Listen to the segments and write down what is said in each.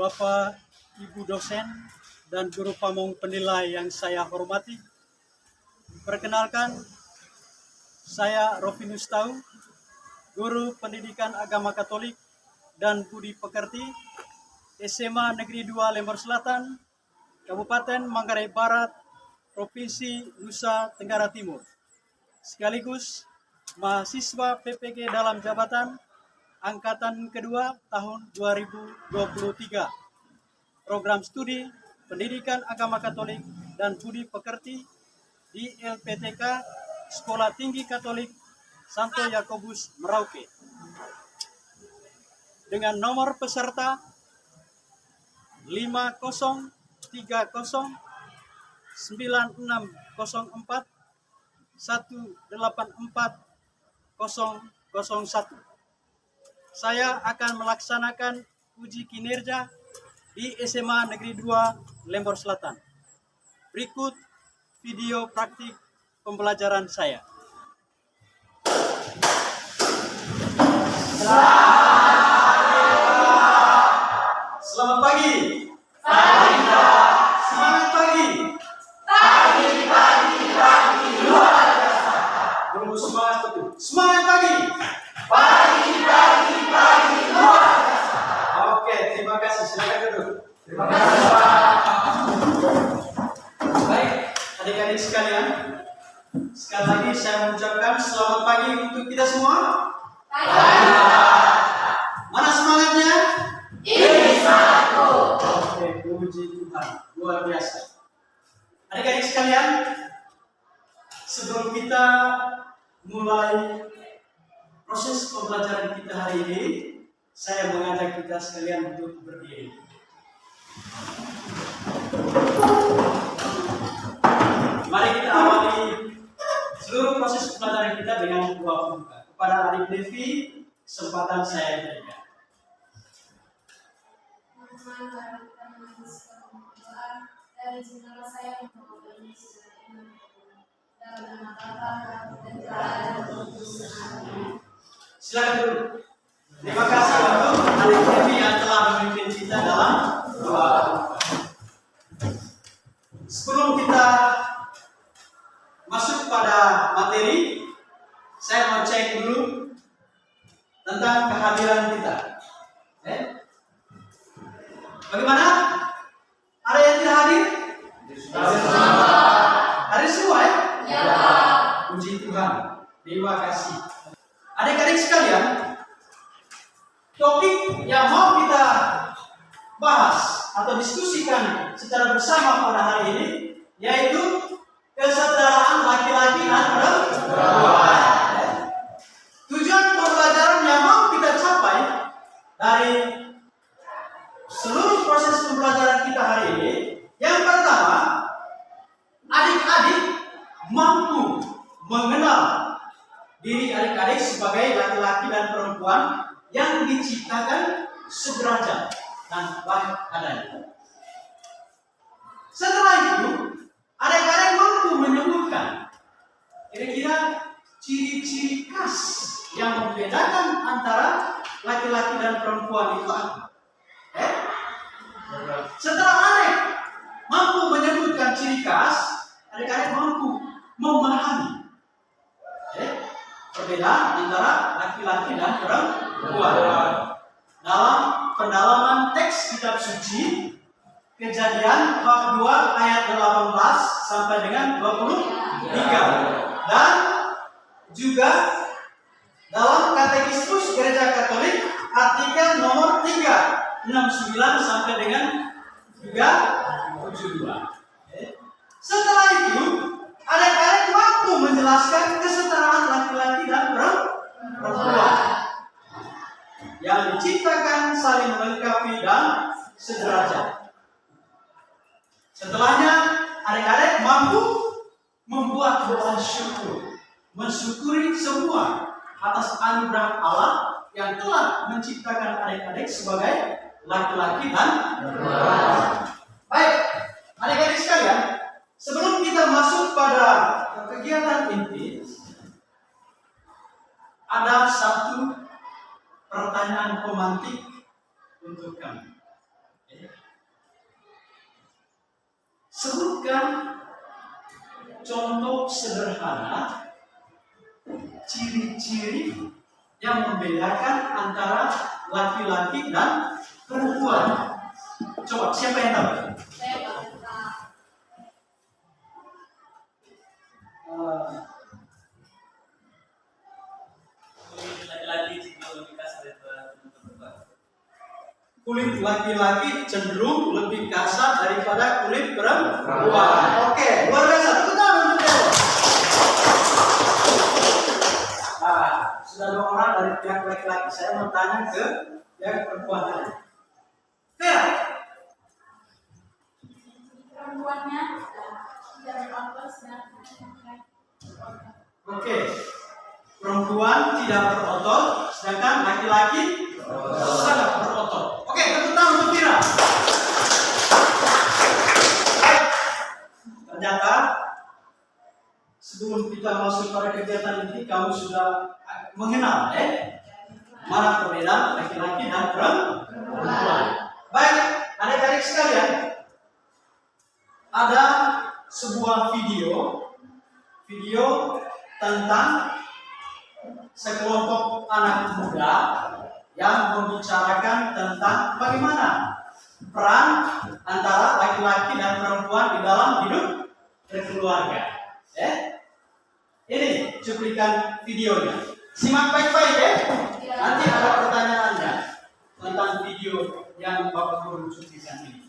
Bapak, Ibu dosen, dan guru pamong penilai yang saya hormati. Perkenalkan, saya Rovinus Tau, guru pendidikan agama Katolik dan budi pekerti SMA Negeri 2 Lembur Selatan, Kabupaten Manggarai Barat, Provinsi Nusa Tenggara Timur. Sekaligus mahasiswa PPG dalam jabatan Angkatan kedua tahun 2023. Program studi Pendidikan Agama Katolik dan Budi Pekerti di LPTK Sekolah Tinggi Katolik Santo Yakobus Merauke. Dengan nomor peserta 5030418401. Saya akan melaksanakan uji kinerja di SMA Negeri 2 Lembur Selatan. Berikut video praktik pembelajaran saya. Selamat pagi. Pagi, Pak. Semangat pagi. Pagi. Luar biasa. Belum semangat betul. Semangat pagi. Pagi. Luar biasa. Oke, terima kasih. Silakan duduk. Terima kasih, Pak. Baik, adik-adik sekalian, sekali lagi saya mengucapkan selamat pagi untuk kita semua. Pagi. Mana semangatnya? Ini satu. Oke, puji Tuhan, luar biasa. Adik-adik sekalian, sebelum kita mulai proses pembelajaran kita hari ini, saya mengajak kita sekalian untuk berdiri. Mari kita awali seluruh proses pembelajaran kita dengan doa pembuka. Kepada adik Devi, kesempatan saya berikan. Dari segala saya mengucapkan dalam nama Bapa dan Putra dan Roh Kudus. Amin. Silakan dulu. Terima kasih untuk adik Devi yang telah memimpin kita dalam doa. Sebelum kita masuk pada materi, saya mau cek dulu tentang kehadiran kita. Bagaimana? Ada yang tidak hadir? Hadir semua ya? Ya, Pak. Puji Tuhan. Terima kasih. Adik-adik sekalian, topik yang mau kita bahas atau diskusikan secara bersama pada hari ini yaitu kesetaraan laki-laki dan perempuan. Tujuan pembelajaran yang mau kita capai dari seluruh proses pembelajaran kita hari ini, yang pertama, adik-adik mampu mengenal diri adik-adik sebagai laki-laki dan perempuan yang diciptakan sederajat dan baik adanya. Setelah itu, adik-adik mampu menyebutkan kira-kira ciri-ciri khas yang membedakan antara laki-laki dan perempuan itu apa? Setelah adik mampu menyebutkan ciri khas, adik-adik mampu memahami perbedaan antara laki-laki dan perempuan. Dalam pendalaman teks kitab suci, Kejadian bab 2 ayat 18 sampai dengan 23. Dan juga dalam Katekismus Gereja Katolik artikel nomor 369 sampai dengan 372. Setelah itu, adik-adik mampu menjelaskan kesetaraan laki-laki dan perempuan yang diciptakan saling melengkapi dan sederajat. Setelahnya, adik-adik mampu membuat doa syukur, mensyukuri semua atas anugerah Allah yang telah menciptakan adik-adik sebagai laki-laki dan perempuan. Baik, adik-adik sekalian, sebelum kita masuk pada kegiatan inti, ada satu pertanyaan pemantik untuk kami. Sebutkan contoh sederhana ciri-ciri yang membedakan antara laki-laki dan perempuan. Coba, siapa yang tahu? Saya wanita. Kulit laki-laki cenderung lebih kasar daripada kulit perempuan. Oke, luar biasa. Tepuk tangan untuk Theo. Nah, sudah 2 orang dari pihak laki-laki. Saya mau tanya ke pihak perempuan tadi. Theo, Perempuannya tidak berotot dan oke. Perempuan tidak berotot, sedangkan laki-laki sangat berotot. Oke, tepuk tangan untuk Vira. Baik. Ternyata sebelum kita masuk pada kegiatan ini, kamu sudah mengenal mana perbedaan laki-laki dan perempuan. Baik, adik-adik sekalian, ada sebuah video tentang sekelompok anak muda yang membicarakan tentang bagaimana peran antara laki-laki dan perempuan di dalam hidup berkeluarga. Ini cuplikan videonya. Simak baik-baik ya. Nanti ada pertanyaannya tentang video yang Bapak Guru cuplikan ini.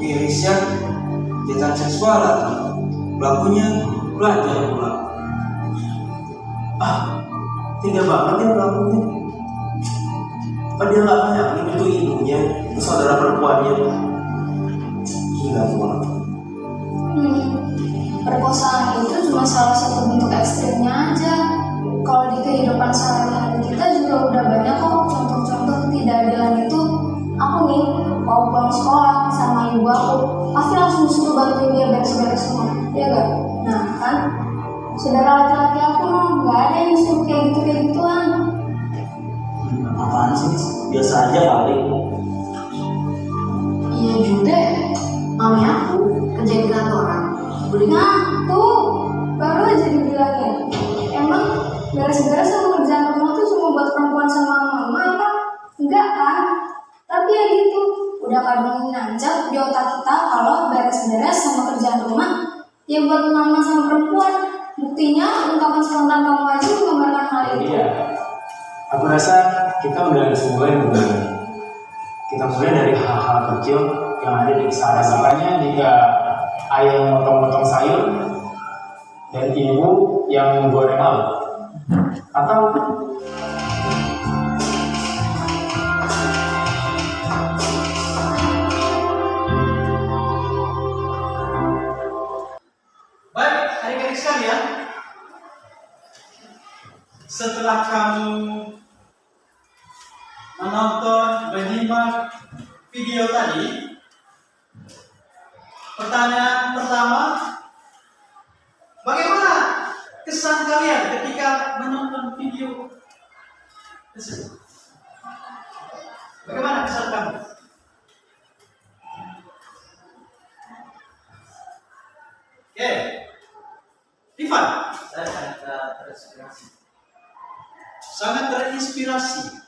Mirisnya kejahatan seksual atau pelakunya pelajar pula. Tega banget ya pelakunya. Dia nggak banyak itu ibunya, itu saudara perempuannya. Gila tuh orang. Perkosaan itu cuma salah satu bentuk ekstrimnya aja. Kalau di kehidupan sehari-hari kita juga udah banyak kok contoh-contoh ketidakadilan itu. Aku nih mau pulang sekolah sama ibu aku, pasti langsung disuruh bantuin dia beres-beres semua, ya gak? Nah kan, saudara laki-laki aku nggak ada yang disuruh kayak gituan. Apaan sih? Biasa aja kali. Iya juga, mami aku kerja di kantoran. Nah tuh, baru aja dibilangin. Emang beres-beres sama kerjaan rumah tuh cuma buat perempuan sama mama apa? Enggak kan? Tapi ya gitu, udah kadang nancap di otak kita kalau beres-beres sama kerjaan rumah ya buat mama sama perempuan. Buktinya ungkapan spontan kamu aja menggambarkan hal itu. Iya, aku rasa kita udah semua yang berbeda. Kita mulai dari hal-hal kecil yang ada di sana. Misalnya jika ayah memotong-potong sayur dan ibu yang menggoreng lauk, atau Adik-adik sekalian, setelah kamu menonton, menyimak video tadi, pertanyaan pertama, bagaimana kesan kalian ketika menonton video tersebut? Bagaimana kesan kamu? Oke. Ivan, Saya sangat terinspirasi sangat terinspirasi.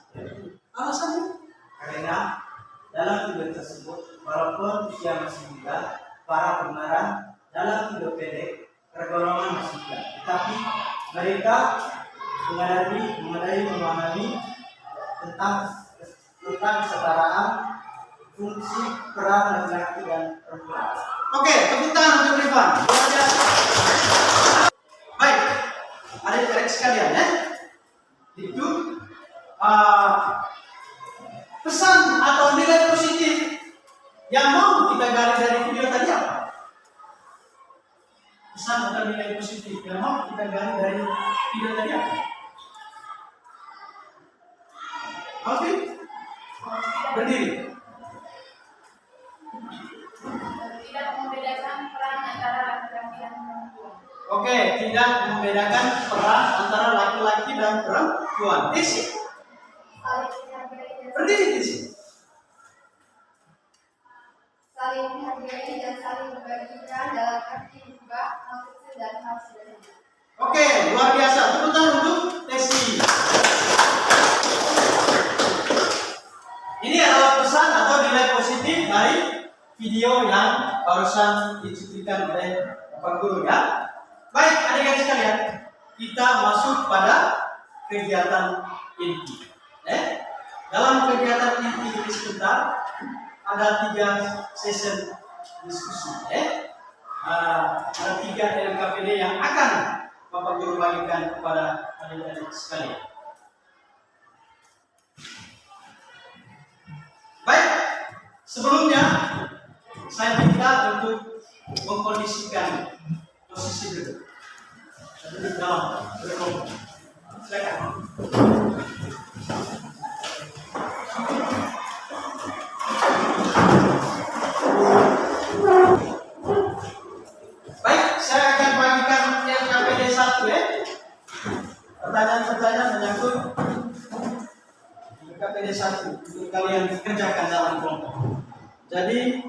Alasannya? karena dalam video tersebut, walaupun usia masih muda, para pemeran dalam video pendek tergolongan masih muda, tetapi mereka memahami tentang kesetaraan fungsi peran laki-laki dan perempuan. Oke, tepuk tangan untuk Ivan. Luar biasa. Baik, adik-adik sekalian ya, itu pesan atau nilai positif yang mau kita gali dari video tadi apa? Pesan atau nilai positif yang mau kita gali dari video tadi apa? Alvin, berdiri. tidak membedakan peran antara laki-laki dan perempuan. Oke, tidak membedakan peran antara laki-laki dan perempuan. Tisi. Saling menghargai dan Berdiri Tisi. saling menghargai dan saling membagikan dalam arti juga maksud dan hasilnya. Oke, luar biasa. Tepuk tangan untuk Tesi. Ini adalah pesan atau nilai positif dari video yang barusan dicuplikan oleh Bapak Guru ya. Baik, adik-adik sekalian, kita masuk pada kegiatan inti. Dalam kegiatan inti ini sebentar ada 3 sesi diskusi. Ada 3 LKPD yang akan Bapak Guru bagikan kepada adik-adik sekalian. Baik, sebelumnya saya minta untuk mengkondisikan posisi duduk. Duduk dalam berkelompok. Silakan. Baik, saya akan bagikan LKPD 1 ya. Pertanyaan-pertanyaan menyangkut LKPD 1 untuk kalian kerjakan dalam kelompok. Jadi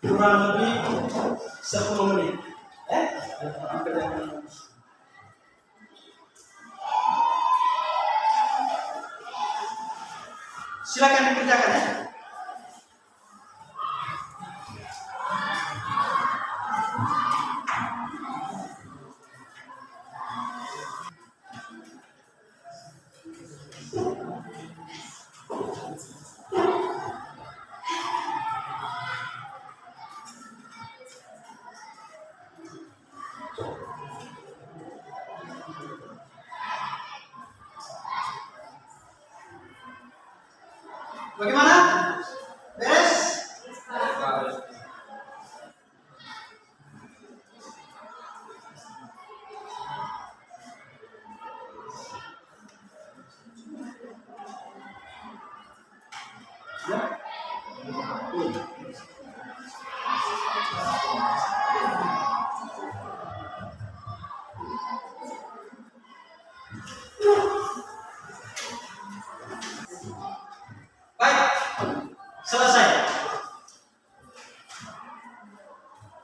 kurang lebih 10 menit. Silakan dikerjakan ya. Bagaimana? Beres? Ya? Baik, selesai.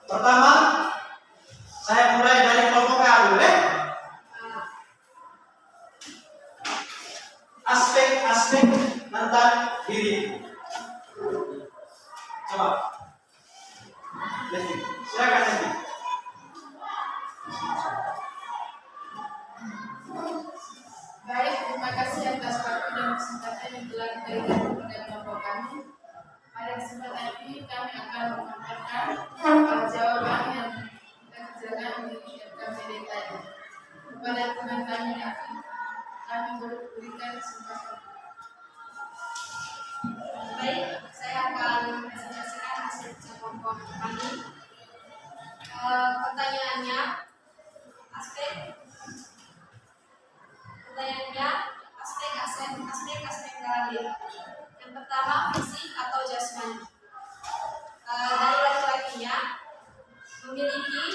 Pertama, saya mulai dari kelompok A dulu ya. Aspek-aspek tentang diri. Coba. Levi, silakan Levi. Baik, terima kasih atas waktu dan kesempatan yang telah diberikan kepada kelompok kami. Pada kesempatan ini kami akan memaparkan jawaban yang kita kerjakan di LKPD tadi. Kepada teman kami yang kami berikan kesempatan. Baik, saya akan presentasikan hasil kelompok kami. Pertanyaannya, aspek dalam diri. Yang pertama, fisik atau jasmani. Dari laki-lakinya memiliki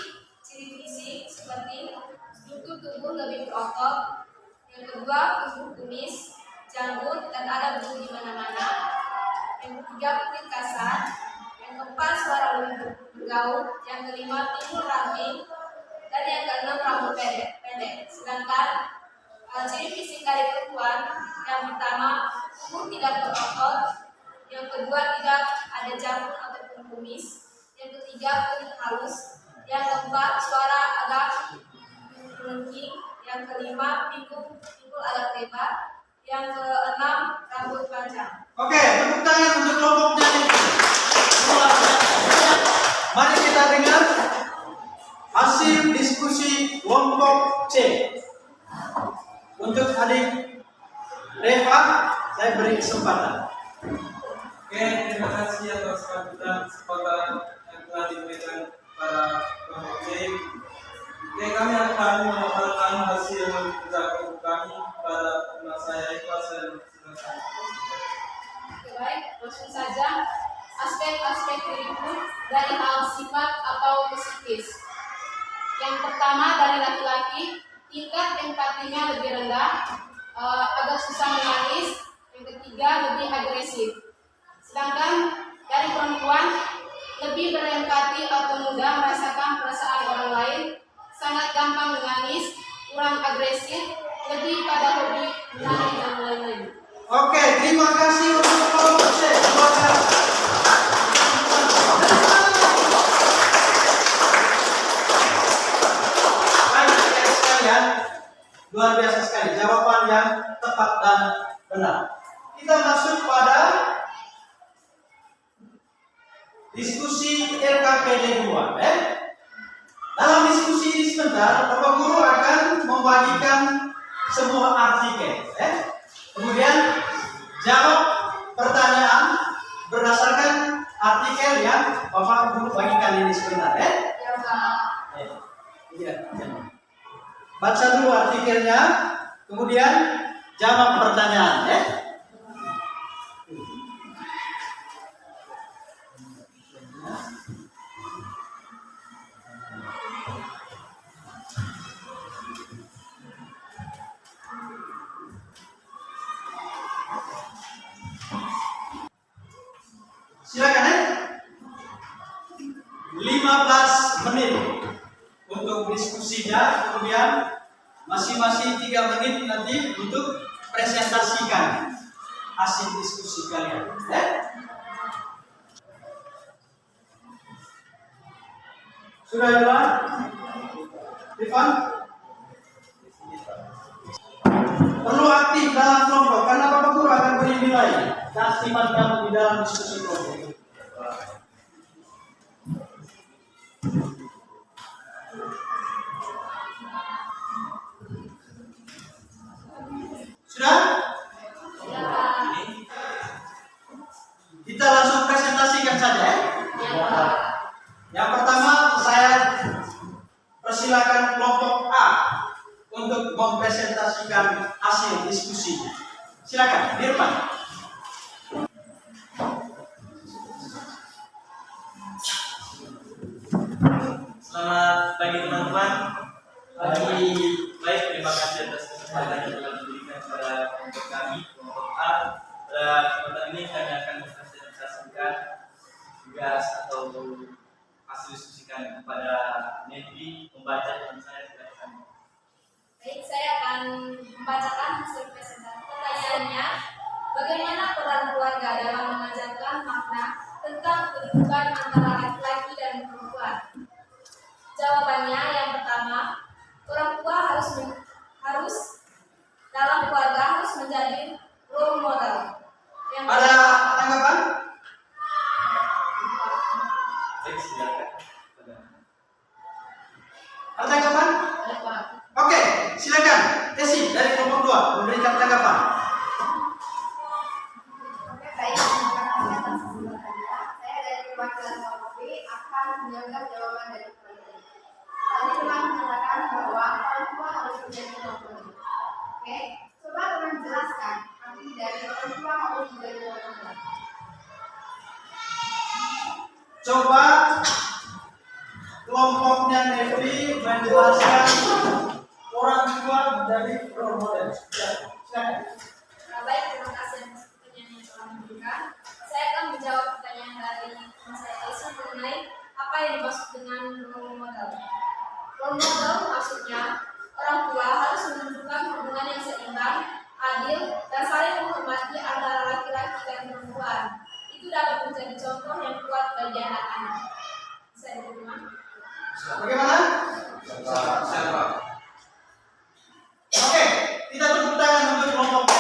ciri fisik seperti struktur tubuh lebih berotot. Yang kedua, tubuh kumis, janggut, dan ada bulu di mana-mana. Yang ketiga, kulit kasar. Yang keempat, suara lebih bergaul. Yang kelima, timbul ramping. Dan yang keenam, rambut pendek. Sedangkan ciri fisik dari perempuan, yang pertama, tubuh tidak berotot. Yang kedua, tidak ada janggut ataupun kumis. Yang ketiga, kulit halus. Yang keempat, suara agak melengking. Yang kelima, pinggul agak lebar. Yang keenam, rambut panjang. Oke, tepuk tangan untuk kelompoknya nih. Mari kita dengar hasil diskusi kelompok C. Untuk adik Reva, saya beri kesempatan. Oke, terima kasih atas kesempatan yang telah diberikan para kelompok C. Oke, kami akan memaparkan hasil kerja kelompok kami pada teman saya Eva. Silakan. Baik, langsung saja. Aspek-aspek dirimu dari hal sifat atau psikis. Yang pertama, pertama dari laki-laki, tingkat empatinya lebih rendah, agak susah menangis. Yang ketiga, lebih agresif. Sedangkan dari perempuan, lebih berempati atau mudah merasakan perasaan orang lain, sangat gampang menangis, kurang agresif, lebih pada hobi menari dan lain-lain. Oke, terima kasih untuk kelompok C. Semoga baik sekalian, luar biasa sekali jawaban yang tepat dan benar. Kita masuk pada diskusi LKPD 2. Dalam diskusi ini sebentar, Bapak Guru akan membagikan sebuah artikel. Kemudian jawab pertanyaan berdasarkan artikel yang Bapak Guru bagikan ini sebentar. Baca dulu artikelnya, kemudian jawab pertanyaan. Silakan 15 menit untuk diskusinya, kemudian masing-masing 3 menit nanti untuk presentasikan hasil diskusi kalian. Sudah jalan? Rifan? Perlu aktif dalam kelompok karena Bapak Guru akan beri nilai keaktifan kamu di dalam diskusi kelompok. Sudah? Kita langsung presentasikan saja. Yang pertama saya persilakan kelompok A untuk mempresentasikan hasil diskusi. Silakan, Dirman. Selamat pagi teman-teman. Baik, terima kasih atas kesempatan yang telah diberikan kepada kelompok kami, kelompok A. Pada kesempatan ini kami akan mempresentasikan tugas atau hasil diskusi kami kepada Nevi membaca dan saya silakan. Baik, saya akan membacakan hasil presentasi. Pertanyaannya, bagaimana peran keluarga dalam mengajarkan makna tentang kedudukan antara laki-laki dan perempuan? Jawabannya yang pertama, orang tua harus dalam keluarga harus menjadi role model. Ada tanggapan? Baik, silakan. Ada tanggapan? Oke, silakan. Tesi dari kelompok 2 memberikan tanggapan. Oke, baik. Terima kasih atas kesempatannya. Saya dari perwakilan kelompok B akan menyanggah jawaban dari kelompok B. Tadi telah mengatakan bahwa orang tua harus menjadi role model. Oke, coba teman jelaskan arti dari orang tua harus menjadi role model. Coba kelompoknya Nevi menjelaskan orang tua menjadi role model. Silakan. Baik, terima kasih atas pertanyaan yang telah diberikan. Saya akan menjawab pertanyaan dari Mas Esi mengenai apa yang dimaksud dengan role model. Role model maksudnya orang tua harus menunjukkan hubungan yang seimbang, adil, dan saling menghormati antara laki-laki dan perempuan. Itu dapat menjadi contoh yang kuat bagi anak-anak. Bisa diterima? Bagaimana? Oke, kita tepuk tangan untuk kelompok B.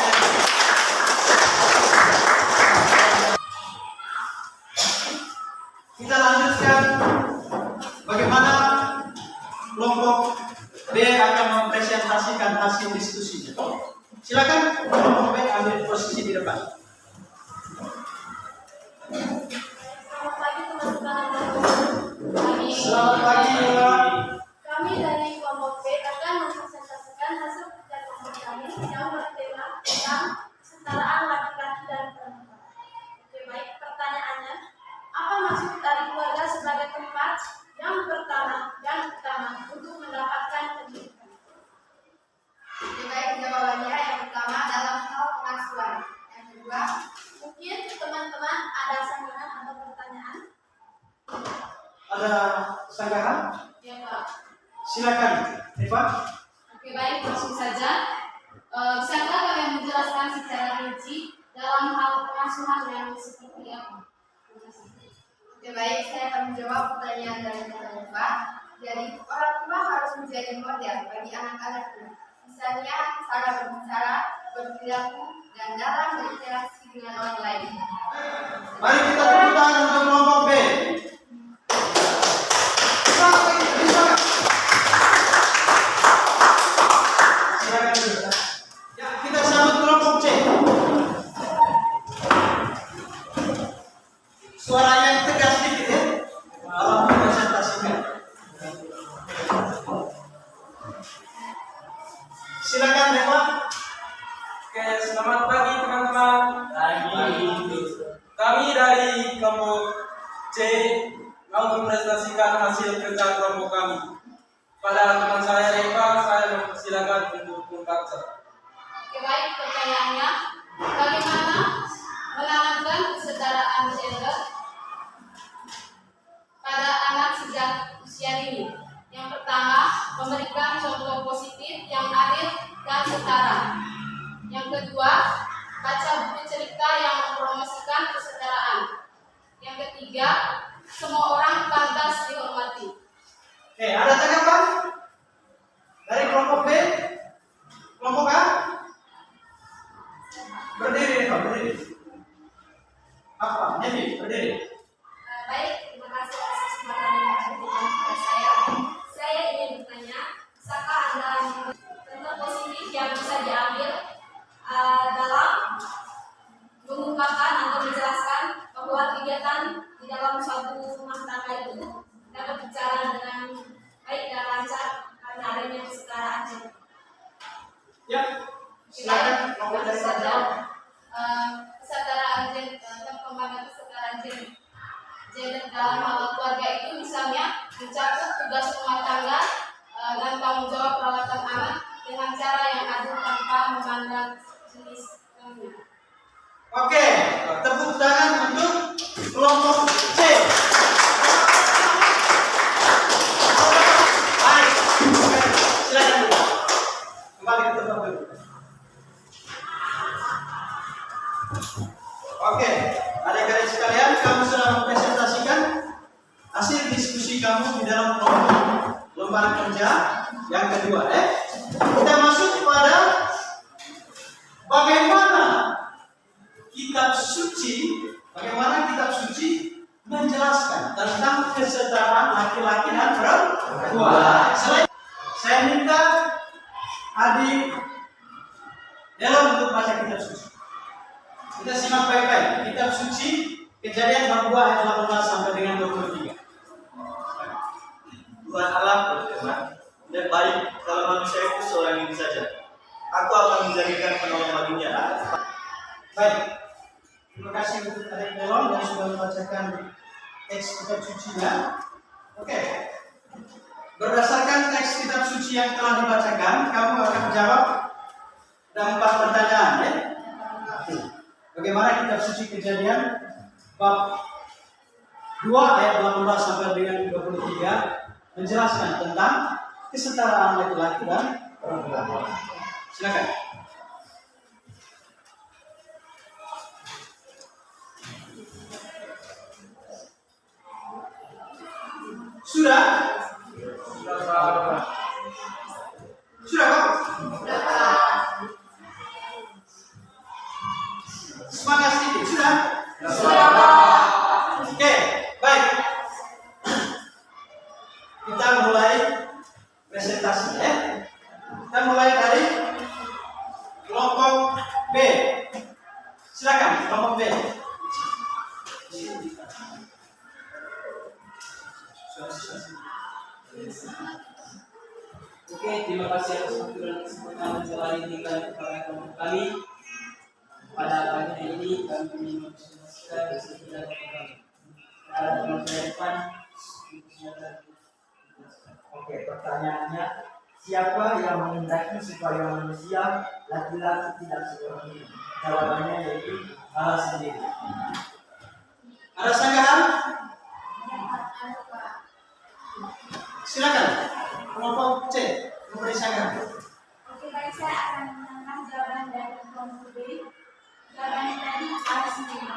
Kita lanjutkan bagaimana kelompok B akan mempresentasikan hasil diskusinya. Silakan kelompok B ambil posisi di depan. Selamat pagi teman-teman. Selamat pagi, Mbak. Kami dari kelompok B akan mempresentasikan hasil kerja kelompok kami yang bertema tentang kesetaraan laki-laki dan perempuan. Oke, baik. Pertanyaannya, apa maksud dari keluarga sebagai tempat yang pertama dan utama untuk mendapat Ada sanggahan? Ya Pak. Silakan, Eva. Oke baik, langsung saja. Bisakah kalian menjelaskan secara rinci dalam hal pengasuhan yang seperti apa? Oke, baik, saya akan menjawab pertanyaan dari Pak. Jadi, orang tua harus menjadi model bagi anak-anaknya. Misalnya, cara berbicara, berperilaku, dan dalam berinteraksi dengan orang lain. Mari kita tepuk tangan untuk kelompok B. Silakan. Ya, kita sambut kelompok C. Suaranya yang tegas sedikit ya, dalam presentasikan. Silakan Dewa. Oke, selamat pagi teman-teman. Kami dari kelompok C mau mempresentasikan hasil kerja kelompok kami. Pada teman saya Eva, saya mempersilakan untuk membaca. Oke baik, pertanyaannya bagaimana menanamkan kesetaraan gender pada anak sejak usia dini? Yang pertama, memberikan contoh positif yang adil dan setara. Yang kedua, baca buku cerita yang mempromosikan kesetaraan. Yang ketiga, semua orang pantas dihormati. Oke, ada tanggapan dari kelompok B, kelompok A? Berdiri, Pak, berdiri. Apa? Nevi, berdiri. Baik, terima kasih atas kesempatan yang diberikan kepada saya. Saya ingin bertanya, bisakah Anda contoh positif yang bisa diambil dalam mengungkapkan atau menjelaskan bahwa kegiatan di dalam suatu rumah tangga itu dapat berjalan dengan baik dan lancar karena adanya kesetaraan gender. Ya, silakan kelompok dari saja. Pak. Kesetaraan gender, pengembangan kesetaraan gender dalam hal keluarga itu misalnya mencakup tugas rumah tangga dan tanggung jawab perawatan anak dengan cara yang adil tanpa memandang jenis kelamin. Oke, tepuk tangan untuk kelompok C. Baik, silakan dulu. Kembali ke tempat dulu. Oke, adik-adik sekalian, kamu sudah mempresentasikan hasil diskusi kamu di dalam kelompok lembar kerja yang kedua. Kita masuk pada bagaimana kitab suci menjelaskan tentang kesetaraan laki-laki dan perempuan. Saya minta adik Dela untuk baca kitab suci. Kita simak baik-baik. Kitab suci Kejadian bab 2 ayat 18 sampai dengan 23. Tuhan Allah berfirman, "Dan baik kalau manusia itu seorang diri saja. Aku akan menjadikan penolong baginya." Baik. Terima kasih untuk adik Delon yang sudah membacakan teks kitab sucinya. Oke. Berdasarkan teks kitab suci yang telah dibacakan, kamu akan menjawab ada 4 pertanyaan ya. Bagaimana kitab suci Kejadian bab 2 ayat 18 sampai dengan 23 menjelaskan tentang kesetaraan laki-laki dan perempuan. Silakan. Sudah? Sudah kok? Semangat sedikit, sudah? Oke, baik. Kita mulai presentasi ya. Kita mulai dari kelompok B. Silakan, kelompok B. Oke, terima kasih atas waktu dan kesempatan telah diberikan kepada kelompok kami. Pada pagi ini kami ingin mempresentasikan kesekian kami. Pada kelompok depan, Oke, pertanyaannya, siapa yang menghendaki supaya manusia laki-laki tidak seperti ini? Jawabannya yaitu Allah sendiri. Ada sanggahan? Silakan. Kelompok C, mempersiapkan. Oke, baik, saya akan menangkan jawaban dari kelompok B. Jawabannya tadi ada sendiri.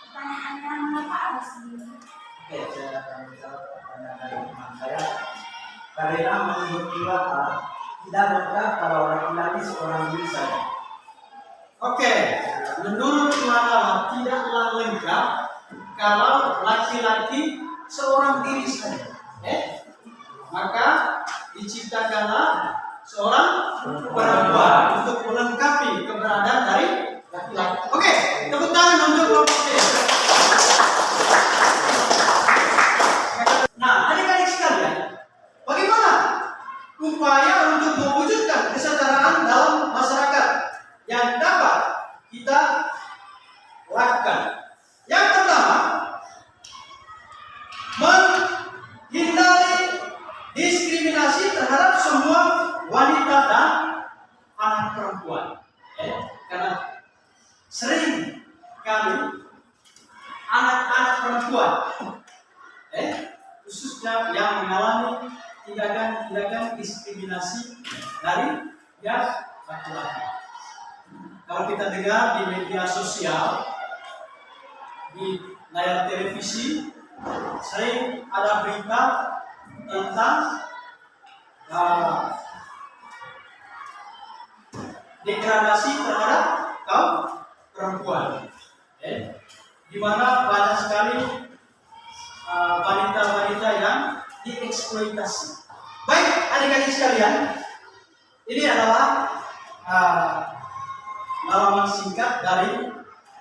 Pertanyaannya, mengapa ada sendiri? Oke, saya akan menjawab pertanyaan dari teman saya. Karena menurut Iwata, tidak lengkap kalau laki-laki seorang diri saja. Oke, menurut Makalah tidaklah lengkap kalau laki-laki seorang diri saja. Maka diciptakanlah seorang perempuan untuk melengkapi keberadaan dari laki-laki. Oke, tepuk tangan untuk kelompok C. Nah, adik-adik sekalian, bagaimana upaya untuk mewujudkan kesetaraan dalam masyarakat yang dapat kita lakukan? Yang pertama, menghindari diskriminasi terhadap semua wanita dan anak perempuan. Karena sering kali anak-anak perempuan khususnya yang mengalami tindakan diskriminasi dari yang laki-laki. Kalau kita dengar di media sosial, di layar televisi, sering ada berita tentang degradasi terhadap kaum perempuan, di mana banyak sekali wanita-wanita yang dieksploitasi. Baik, adik-adik sekalian, ini adalah halaman singkat dari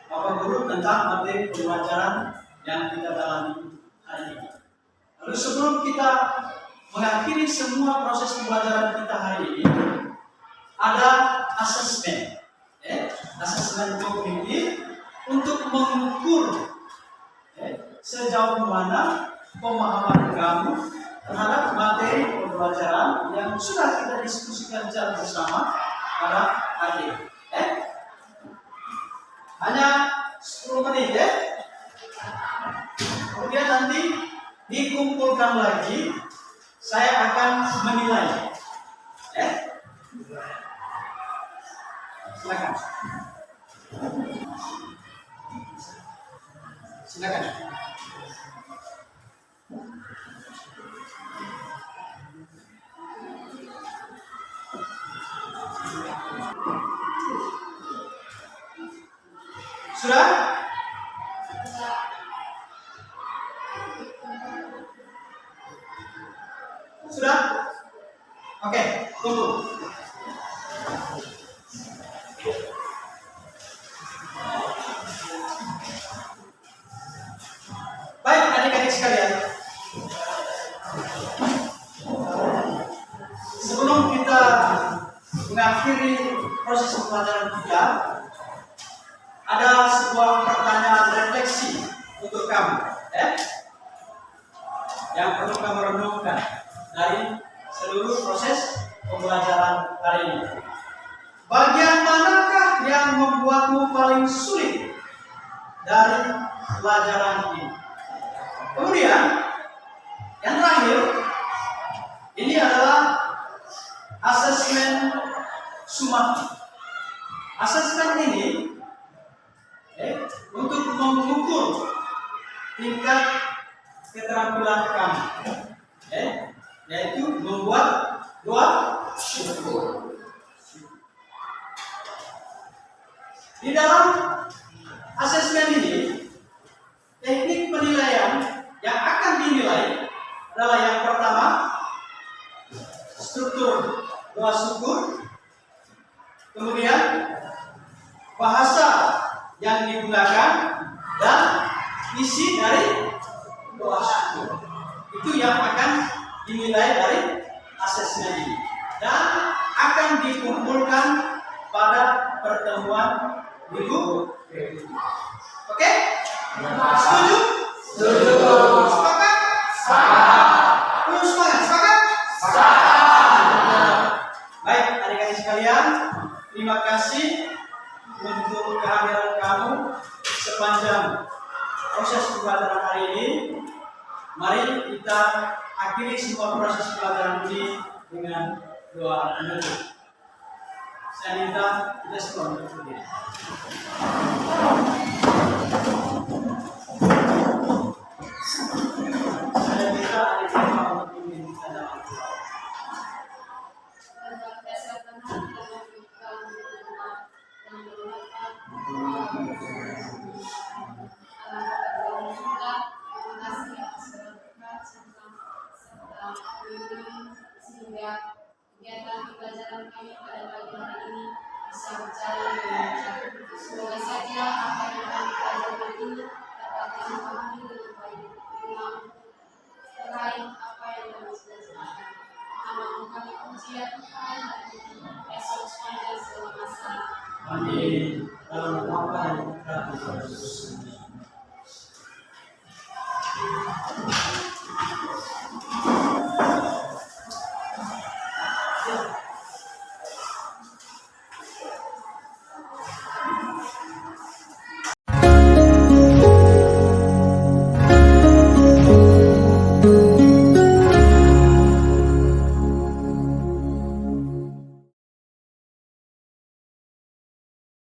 Bapak Guru tentang materi pembelajaran yang kita dalami hari ini. Lalu sebelum kita mengakhiri semua proses pembelajaran kita hari ini, ada asesmen, asesmen kognitif untuk mengukur sejauh mana pemahaman kamu terhadap materi pembelajaran yang sudah kita diskusikan secara bersama pada hari ini. Hanya 10 menit kemudian nanti dikumpulkan lagi, saya akan menilai. Silakan. Silakan. Sudah? Sudah? Oke, tunggu. Baik, adik-adik sekalian. Sebelum kita mengakhiri proses pembelajaran kita, ada sebuah pertanyaan refleksi untuk kamu, yang perlu kamu renungkan dari seluruh proses pembelajaran hari ini. Bagian manakah yang membuatmu paling sulit dari pelajaran ini? Kemudian, yang terakhir, ini adalah asesmen sumatif. Asesmen ini untuk mengukur tingkat keterampilan kamu, yaitu membuat doa syukur. Di dalam asesmen ini, teknik penilaian yang akan dinilai adalah yang pertama, struktur doa syukur, kemudian bahasa yang digunakan dan isi dari doa syukur. Itu yang akan dinilai dari asesmen ini dan akan dikumpulkan pada pertemuan minggu berikutnya. Oke? Setuju? Setuju. Sepakat? Sepakat. Penuh semangat. Sepakat? Sepakat. Baik, adik-adik sekalian, terima kasih untuk kehadiran kamu sepanjang proses pembelajaran hari ini. Mari kita akhiri semua proses pelajaran ini dengan doa penutup. Saya minta kita semua untuk berdiri. Saya minta adik kita untuk memimpin kita dalam doa. Sehingga kegiatan pembelajaran kami pada pagi hari ini bisa berjalan dengan lancar. Semoga saja apa yang kami pelajari ini dapat kami pahami dengan baik, dengan meraih apa yang kami belajarkan. Nama kami pujian Tuhan dan esok sepanjang segala masa. Amin. Dalam nama dan putra Yesus.